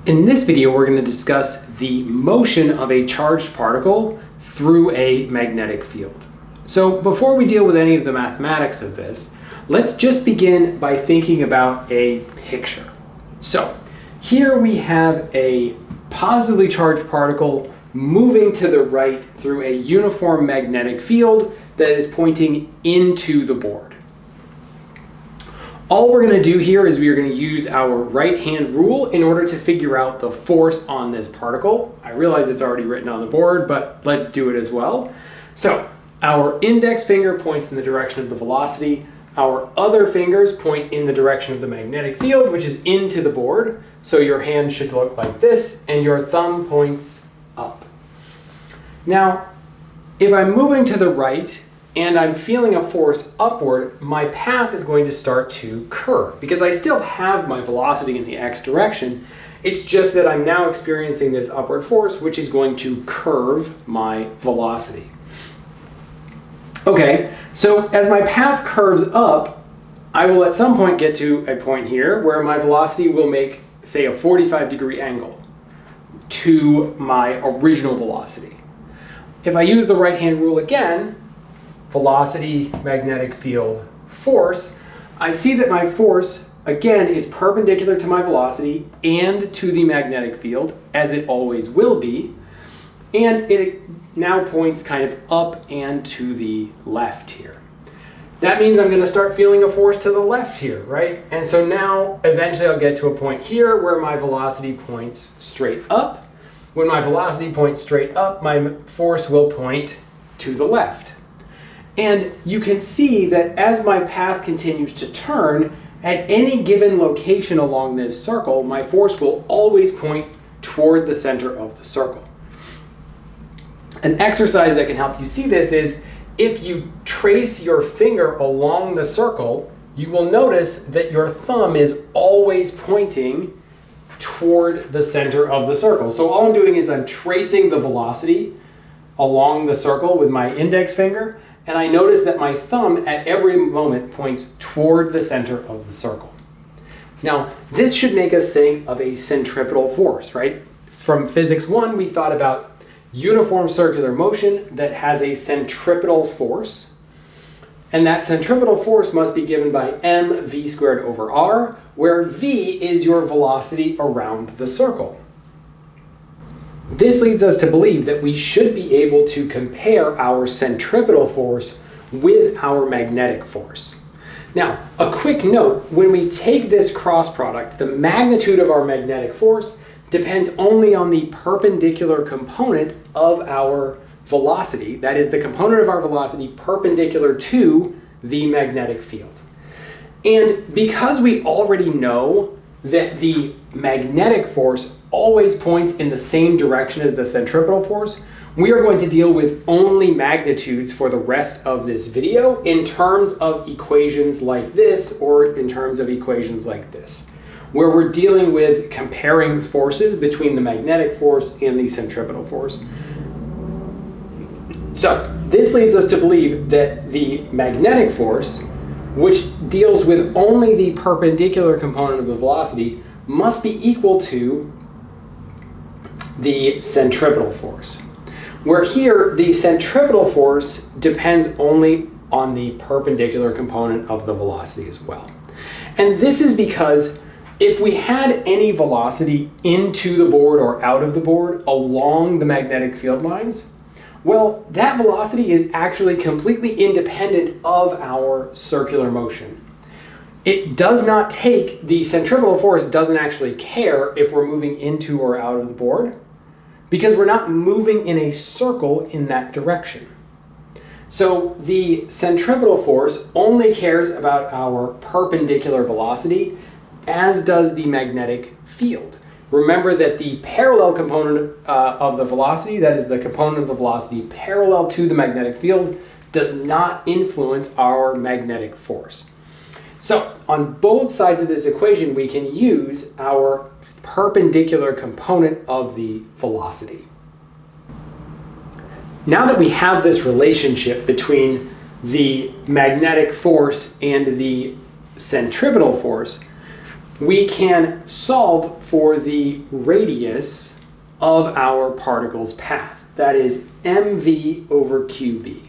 In this video, we're going to discuss the motion of a charged particle through a magnetic field. So before we deal with any of the mathematics of this, let's just begin by thinking about a picture. So here we have a positively charged particle moving to the right through a uniform magnetic field that is pointing into the board. All we're going to do here is we are going to use our right-hand rule in order to figure out the force on this particle. I realize it's already written on the board, but let's do it as well. So our index finger points in the direction of the velocity. Our other fingers point in the direction of the magnetic field, which is into the board. So your hand should look like this, and your thumb points up. Now, if I'm moving to the right, and I'm feeling a force upward, my path is going to start to curve because I still have my velocity in the x direction. It's just that I'm now experiencing this upward force, which is going to curve my velocity. Okay, so as my path curves up, I will at some point get to a point here where my velocity will make, say, a 45-degree angle to my original velocity. If I use the right-hand rule again, velocity, magnetic field, force, I see that my force, again, is perpendicular to my velocity and to the magnetic field, as it always will be, and it now points kind of up and to the left here. That means I'm going to start feeling a force to the left here, right? And so now, eventually I'll get to a point here where my velocity points straight up. When my velocity points straight up, my force will point to the left. And you can see that as my path continues to turn, at any given location along this circle, my force will always point toward the center of the circle. An exercise that can help you see this is if you trace your finger along the circle, you will notice that your thumb is always pointing toward the center of the circle. So all I'm doing is I'm tracing the velocity along the circle with my index finger, and I notice that my thumb at every moment points toward the center of the circle. Now, this should make us think of a centripetal force, right? From physics 1, we thought about uniform circular motion that has a centripetal force. And that centripetal force must be given by mv squared over r, where v is your velocity around the circle. This leads us to believe that we should be able to compare our centripetal force with our magnetic force. Now, a quick note, when we take this cross product, the magnitude of our magnetic force depends only on the perpendicular component of our velocity. That is the component of our velocity perpendicular to the magnetic field. And because we already know that the magnetic force always points in the same direction as the centripetal force, we are going to deal with only magnitudes for the rest of this video in terms of equations like this or in terms of equations like this, where we're dealing with comparing forces between the magnetic force and the centripetal force. So this leads us to believe that the magnetic force, which deals with only the perpendicular component of the velocity, must be equal to the centripetal force. Where here, the centripetal force depends only on the perpendicular component of the velocity as well. And this is because if we had any velocity into the board or out of the board along the magnetic field lines, well, that velocity is actually completely independent of our circular motion. It does not take, the centripetal force doesn't actually care if we're moving into or out of the board because we're not moving in a circle in that direction. So the centripetal force only cares about our perpendicular velocity, as does the magnetic field. Remember that the parallel component of the velocity, that is the component of the velocity parallel to the magnetic field, does not influence our magnetic force. So on both sides of this equation, we can use our perpendicular component of the velocity. Now that we have this relationship between the magnetic force and the centripetal force, we can solve for the radius of our particle's path. That is mv over qb.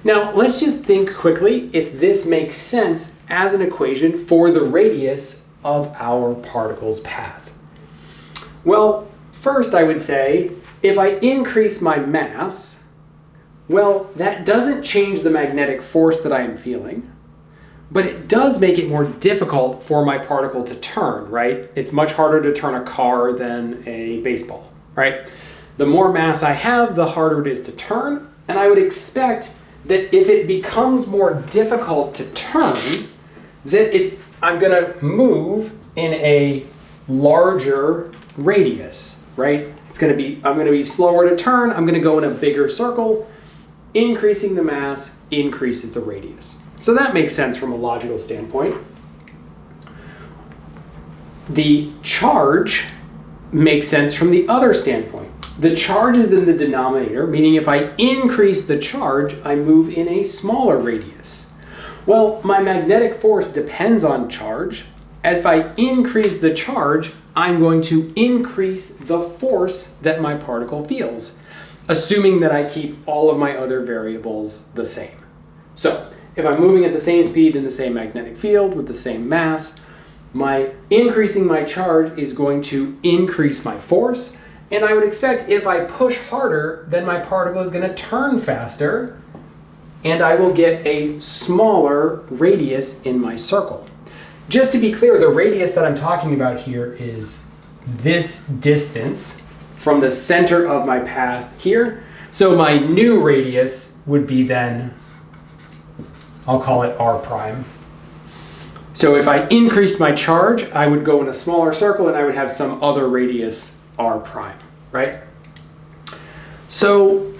Now, let's just think quickly if this makes sense as an equation for the radius of our particle's path. Well, first I would say, if I increase my mass, well, that doesn't change the magnetic force that I am feeling, but it does make it more difficult for my particle to turn, right? It's much harder to turn a car than a baseball, right? The more mass I have, the harder it is to turn, and I would expect that if it becomes more difficult to turn, that I'm gonna move in a larger radius, right? I'm gonna be slower to turn, I'm gonna go in a bigger circle. Increasing the mass increases the radius. So that makes sense from a logical standpoint. The charge makes sense from the other standpoint. The charge is in the denominator, meaning if I increase the charge, I move in a smaller radius. Well, my magnetic force depends on charge. As if I increase the charge, I'm going to increase the force that my particle feels, assuming that I keep all of my other variables the same. So, if I'm moving at the same speed in the same magnetic field with the same mass, increasing my charge is going to increase my force, and I would expect if I push harder, then my particle is going to turn faster, and I will get a smaller radius in my circle. Just to be clear, the radius that I'm talking about here is this distance from the center of my path here. So my new radius would be then, I'll call it r prime. So if I increased my charge, I would go in a smaller circle and I would have some other radius r prime, right? So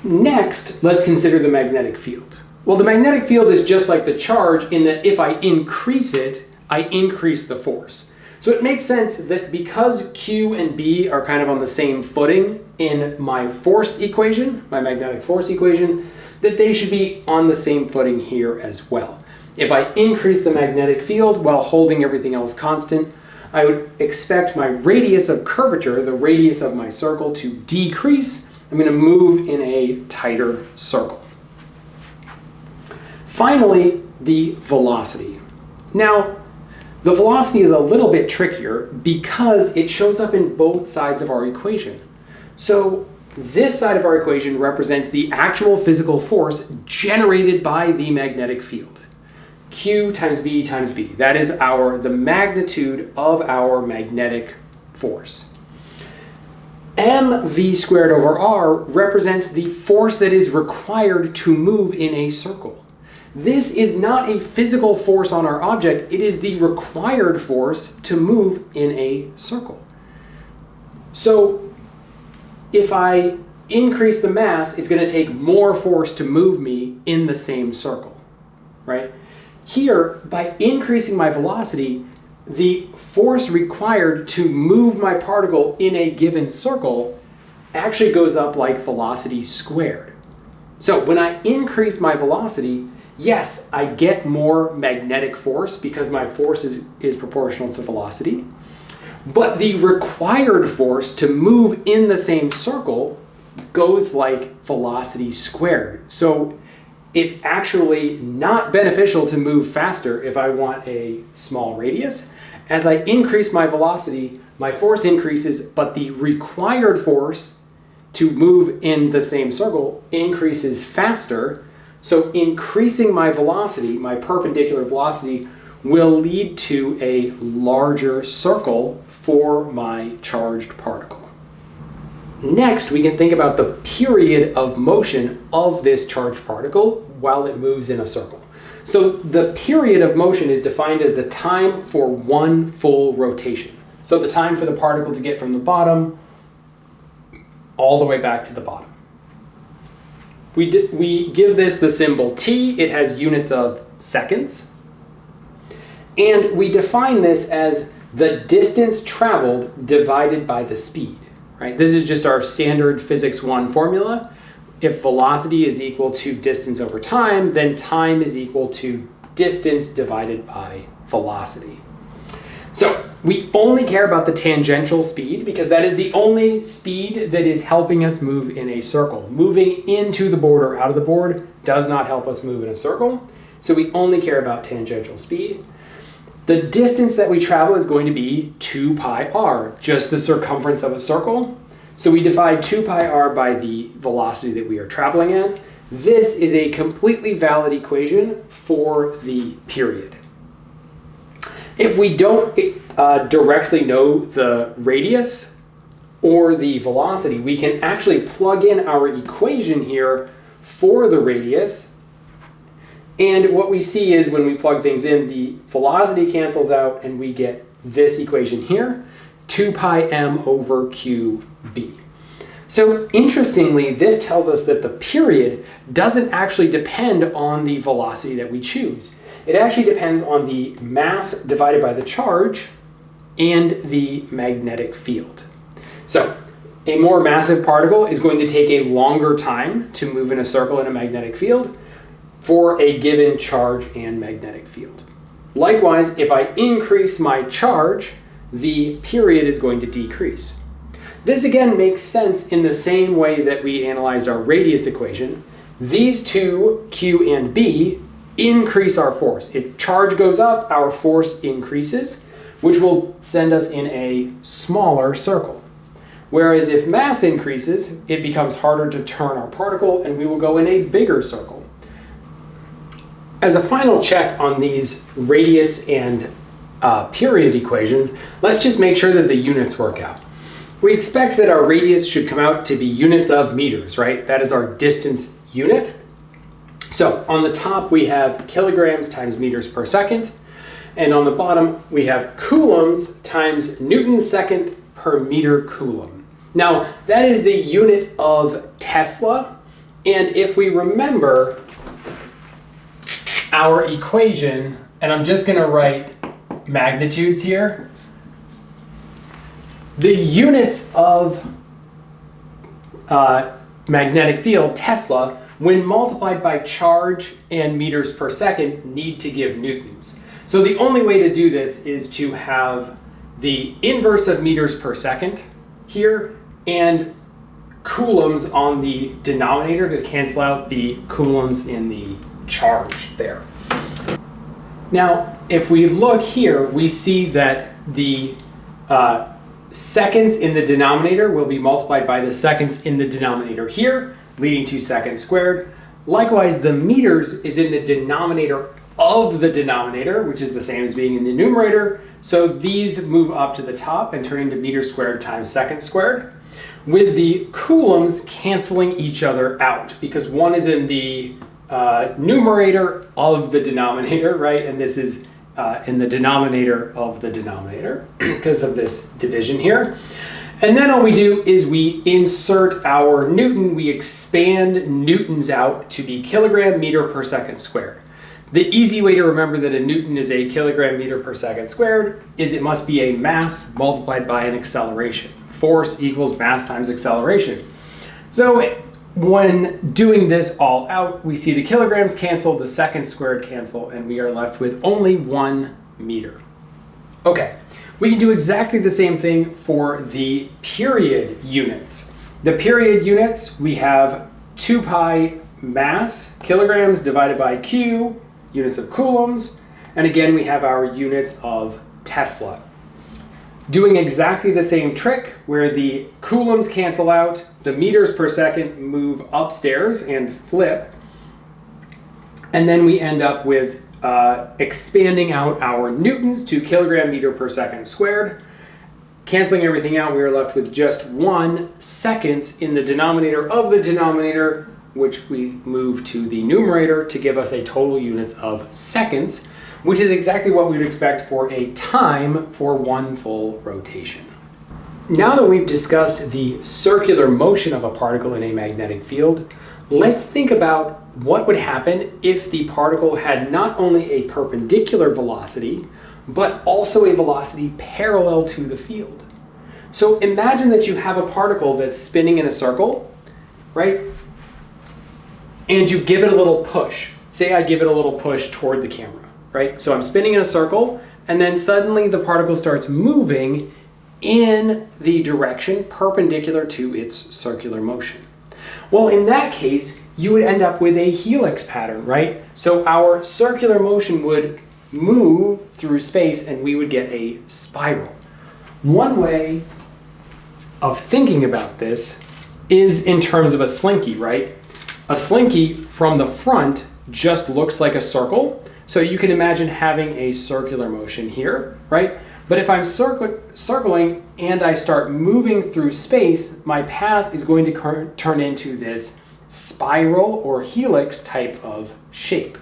next, let's consider the magnetic field. Well, the magnetic field is just like the charge in that if I increase it, I increase the force. So it makes sense that because Q and B are kind of on the same footing in my force equation, my magnetic force equation, that they should be on the same footing here as well. If I increase the magnetic field while holding everything else constant, I would expect my radius of curvature, the radius of my circle, to decrease. I'm going to move in a tighter circle. Finally, the velocity. Now, the velocity is a little bit trickier because it shows up in both sides of our equation. So this side of our equation represents the actual physical force generated by the magnetic field. Q times B times B. That is the magnitude of our magnetic force. mv squared over r represents the force that is required to move in a circle. This is not a physical force on our object, it is the required force to move in a circle. So if I increase the mass, it's going to take more force to move me in the same circle, right? Here, by increasing my velocity, the force required to move my particle in a given circle actually goes up like velocity squared. So when I increase my velocity, yes, I get more magnetic force because my force is proportional to velocity, but the required force to move in the same circle goes like velocity squared. So it's actually not beneficial to move faster if I want a small radius. As I increase my velocity, my force increases, but the required force to move in the same circle increases faster. So increasing my velocity, my perpendicular velocity, will lead to a larger circle for my charged particle. Next, we can think about the period of motion of this charged particle while it moves in a circle. So the period of motion is defined as the time for one full rotation. So the time for the particle to get from the bottom all the way back to the bottom. We give this the symbol t. It has units of seconds. And we define this as the distance traveled divided by the speed, right? This is just our standard physics 1 formula. If velocity is equal to distance over time, then time is equal to distance divided by velocity. So we only care about the tangential speed because that is the only speed that is helping us move in a circle. Moving into the board or out of the board does not help us move in a circle. So we only care about tangential speed. The distance that we travel is going to be 2 pi r, just the circumference of a circle. So we divide 2 pi r by the velocity that we are traveling at. This is a completely valid equation for the period. If we don't directly know the radius or the velocity, we can actually plug in our equation here for the radius. And what we see is when we plug things in, the velocity cancels out and we get this equation here, 2 pi m over qb. So interestingly, this tells us that the period doesn't actually depend on the velocity that we choose. It actually depends on the mass divided by the charge and the magnetic field. So a more massive particle is going to take a longer time to move in a circle in a magnetic field for a given charge and magnetic field. Likewise, if I increase my charge, the period is going to decrease. This again makes sense in the same way that we analyzed our radius equation. These two, Q and B, increase our force. If charge goes up, our force increases, which will send us in a smaller circle. Whereas if mass increases, it becomes harder to turn our particle and we will go in a bigger circle. As a final check on these radius and period equations, let's just make sure that the units work out. We expect that our radius should come out to be units of meters, right? That is our distance unit. So on the top we have kilograms times meters per second, and on the bottom we have coulombs times newton second per meter coulomb. Now that is the unit of Tesla, and if we remember our equation, and I'm just going to write magnitudes here, the units of magnetic field, Tesla, when multiplied by charge and meters per second, need to give newtons. So the only way to do this is to have the inverse of meters per second here and coulombs on the denominator to cancel out the coulombs in the charge there. Now, if we look here, we see that the seconds in the denominator will be multiplied by the seconds in the denominator here, leading to seconds squared. Likewise, the meters is in the denominator of the denominator, which is the same as being in the numerator. So these move up to the top and turn into meters squared times seconds squared, with the coulombs canceling each other out because one is in the numerator of the denominator, right? And this is in the denominator of the denominator because of this division here. And then all we do is we insert our newton, we expand newtons out to be kilogram meter per second squared. The easy way to remember that a newton is a kilogram meter per second squared is it must be a mass multiplied by an acceleration. Force equals mass times acceleration. So when doing this all out, we see the kilograms cancel, the seconds squared cancel, and we are left with only 1 meter. Okay, we can do exactly the same thing for the period units. The period units, we have 2 pi mass, kilograms divided by Q, units of coulombs, and again we have our units of Tesla. Doing exactly the same trick where the coulombs cancel out, the meters per second move upstairs and flip, and then we end up with expanding out our newtons to kilogram meter per second squared. Canceling everything out, we are left with just 1 seconds in the denominator of the denominator, which we move to the numerator to give us a total units of seconds, which is exactly what we would expect for a time for 1 full rotation. Now that we've discussed the circular motion of a particle in a magnetic field, let's think about what would happen if the particle had not only a perpendicular velocity, but also a velocity parallel to the field. So imagine that you have a particle that's spinning in a circle, right? And you give it a little push. Say I give it a little push toward the camera, right? So I'm spinning in a circle and then suddenly the particle starts moving in the direction perpendicular to its circular motion. Well, in that case, you would end up with a helix pattern, right? So our circular motion would move through space and we would get a spiral. One way of thinking about this is in terms of a slinky, right? A slinky from the front just looks like a circle. So you can imagine having a circular motion here, right? But if I'm circling and I start moving through space, my path is going to turn into this spiral or helix type of shape.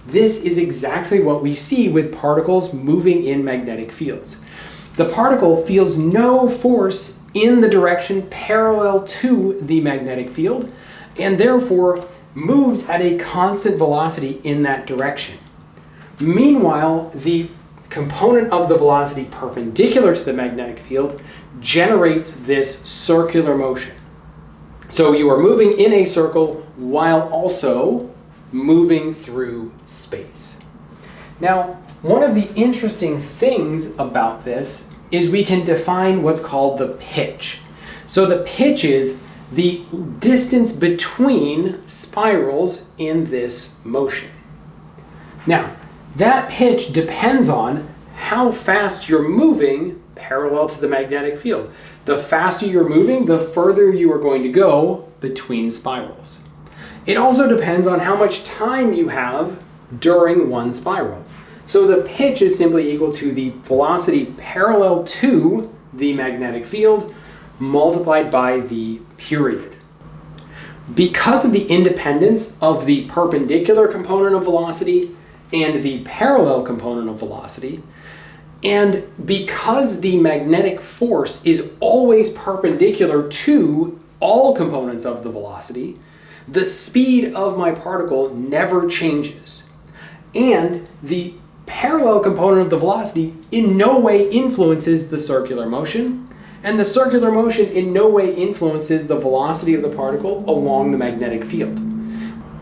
This is exactly what we see with particles moving in magnetic fields. The particle feels no force in the direction parallel to the magnetic field, and therefore moves at a constant velocity in that direction. Meanwhile, the component of the velocity perpendicular to the magnetic field generates this circular motion. So you are moving in a circle while also moving through space. Now, one of the interesting things about this is we can define what's called the pitch. So the pitch is the distance between spirals in this motion. Now, that pitch depends on how fast you're moving parallel to the magnetic field. The faster you're moving, the further you are going to go between spirals. It also depends on how much time you have during one spiral. So the pitch is simply equal to the velocity parallel to the magnetic field multiplied by the period. Because of the independence of the perpendicular component of velocity and the parallel component of velocity, and because the magnetic force is always perpendicular to all components of the velocity, the speed of my particle never changes. And the parallel component of the velocity in no way influences the circular motion, and the circular motion in no way influences the velocity of the particle along the magnetic field.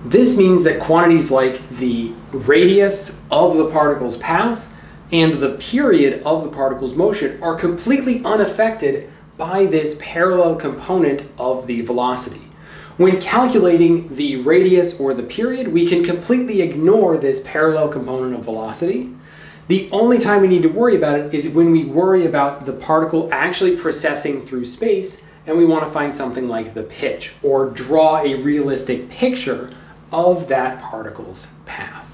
This means that quantities like the radius of the particle's path and the period of the particle's motion are completely unaffected by this parallel component of the velocity. When calculating the radius or the period, we can completely ignore this parallel component of velocity. The only time we need to worry about it is when we worry about the particle actually processing through space and we want to find something like the pitch or draw a realistic picture of that particle's path.